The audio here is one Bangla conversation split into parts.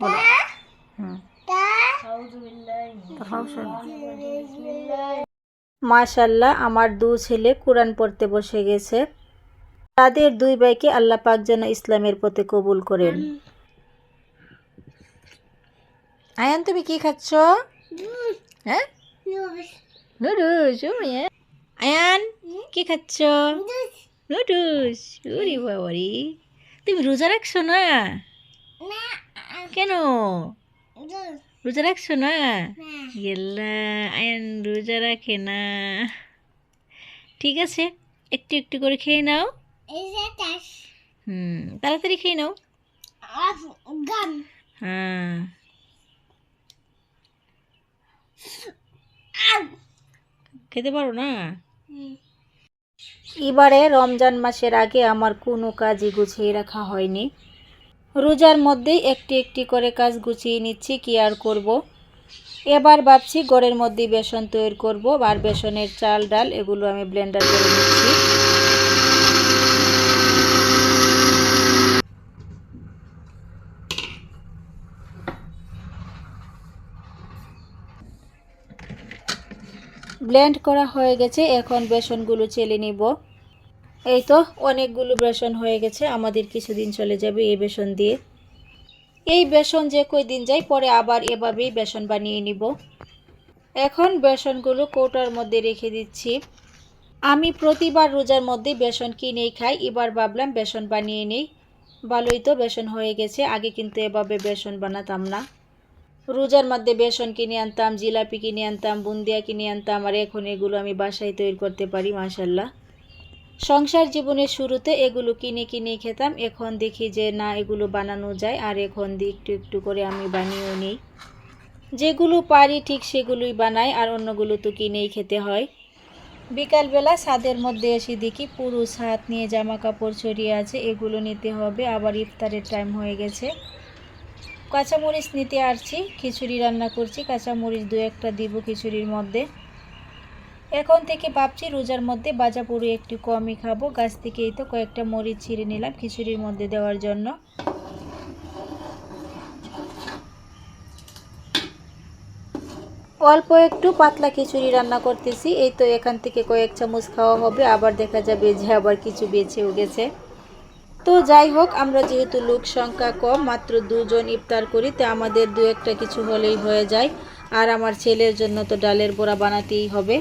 বলো। মাশাআল্লাহ, আমার দু ছেলে কোরআন পড়তে বসে গেছে। তাদের দুই ভাইকে আল্লাহ পাক যেন ইসলামের পথে কবুল করেন। আয়ান, তুমি কি খাচ্ছ? হ্যাঁ, নুডলস। আয়ান, কি খাচ্ছ? নুডলস। ওরে বাবারে, তুমি রোজা রাখছো না? কেন রোজা রাখছো না? গেল্লা, আয়ান রোজা রাখে না। ঠিক আছে, একটু একটু করে খেয়ে নাও। তাড়াতাড়ি খেয়ে নাও। হ্যাঁ, খেতে পারো না? এবারে রমজান মাসের আগে আমার কোনো কাজই গুছিয়ে রাখা হয়নি। রোজার মধ্যেই একটি একটি করে কাজ গুছিয়ে নিচ্ছি, কি আর করব। এবার ভাবছি ঘরের মধ্যে বেসন তৈরি করব, আর বেসনের চাল ডাল এগুলো আমি ব্লেন্ডার করে নিচ্ছি। ব্লেন্ড করা হয়ে গেছে, এখন বেসনগুলো চেলে নিব। এই তো অনেকগুলো বেসন হয়ে গেছে, আমাদের কিছুদিন চলে যাবে এই বেসন দিয়ে। এই বেসন যে কয়দিন যায়, পরে আবার এভাবেই বেসন বানিয়ে নিব। এখন বেসনগুলো কৌটার মধ্যে রেখে দিচ্ছি। আমি প্রতিবার রোজার মধ্যে বেসন কিনেই খাই, এবার ভাবলাম বেসন বানিয়ে নিই। ভালোই তো বেসন হয়ে গেছে, আগে কিন্তু এভাবে বেসন বানাতাম না। রোজার মধ্যে বেসন কিনে আনতাম, জিলাপি কিনে আনতাম, বুন্দিয়া কিনে আনতাম, আর এখন এগুলো আমি বাসায় তৈরি করতে পারি মাশাআল্লাহ। সংসার জীবনের শুরুতে এগুলো কিনে কিনে খেতাম, এখন দেখি যে না, এগুলো বানানো যায়, আর এখন একটু একটু করে আমি বানিয়েও নিই। যেগুলো পারি ঠিক সেগুলোই বানাই, আর অন্যগুলো তো কিনেই খেতে হয়। বিকালবেলা ছাদের মধ্যে এসে দেখি পুরো ছাদ নিয়ে জামা কাপড় ছড়িয়ে আছে, এগুলো নিতে হবে। আবার ইফতারের টাইম হয়ে গেছে। কাঁচামরিচ নিতে আসছি, খিচুড়ি রান্না করছি, কাঁচামরিচ দু একটা দিব খিচুড়ির মধ্যে। এখন থেকে ভাবছি রোজার মধ্যে ভাজা পুরো একটু কমই খাবো। গাছ থেকেই তো কয়েকটা মরিচ ছিঁড়ে নিলাম খিচুড়ির মধ্যে দেওয়ার জন্য। অল্প একটু পাতলা খিচুড়ি রান্না করতেছি, এই তো এখান থেকে কয়েক চামচ খাওয়া হবে, আবার দেখা যাবে যে আবার কিছু বেঁচেও গেছে। তো যাই হোক, আমরা যেহেতু লোক সংখ্যা কম, মাত্র দুজন ইফতার করি, তো আমাদের দু একটা কিছু হলেই হয়ে যায়। আর আমার ছেলের জন্য তো ডালের বড়া বানাতেই হবে।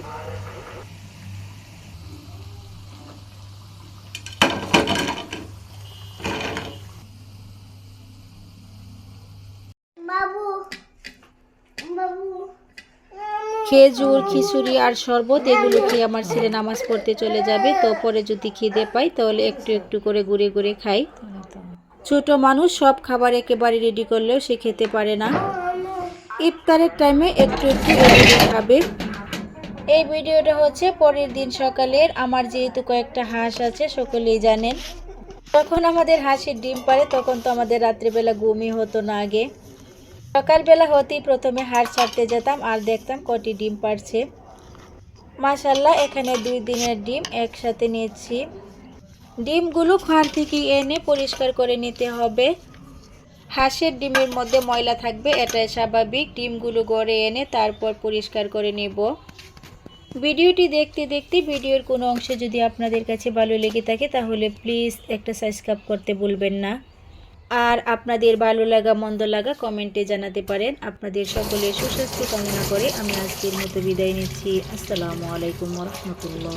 খেজুর, খিচুড়ি আর শরবত এগুলো খেয়ে আমার ছেলে নামাজ পড়তে চলে যাবে। তো পরে যদি খিদে পাই তাহলে একটু একটু করে ঘুরে ঘুরে খাই। ছোট মানুষ, সব খাবার একেবারে রেডি করলেও সে খেতে পারে না। ইফতারের টাইমে একটু একটু এগিয়ে খাবে। এই ভিডিওটা হচ্ছে পরের দিন সকালের। আমার যেহেতু কয়েকটা হাঁস আছে, সকলেই জানেন, যখন আমাদের হাঁসের ডিম পাড়ে তখন তো আমাদের রাত্রিবেলা ঘুমই হতো না। আগে সকালবেলা হতেই প্রথমে হাঁস ছাড়তে যেতাম আর দেখতাম কটি ডিম পাড়ছে। মাশাআল্লাহ, এখানে 2 দিনের ডিম একসাথে নিয়েছি। ডিমগুলো খাঁড় থেকে এনে পরিষ্কার করে নিতে হবে। হাঁসের ডিমের মধ্যে ময়লা থাকবে, এটাই স্বাভাবিক। ডিমগুলো গড়ে এনে তারপর পরিষ্কার করে নেব। ভিডিওটি দেখতে দেখতে ভিডিওর কোনো অংশে যদি আপনাদের কাছে ভালো লেগে থাকে তাহলে প্লিজ একটা সাবস্ক্রাইব করতে ভুলবেন না। আর আপনাদের ভালো লাগা মন্দ লাগা কমেন্টে জানাতে পারেন। আপনাদের সকলের সুস্বাস্থ্য কামনা করে আমি আজকের মতো বিদায় নিচ্ছি। আসসালামু আলাইকুম ওয়া রাহমাতুল্লাহ।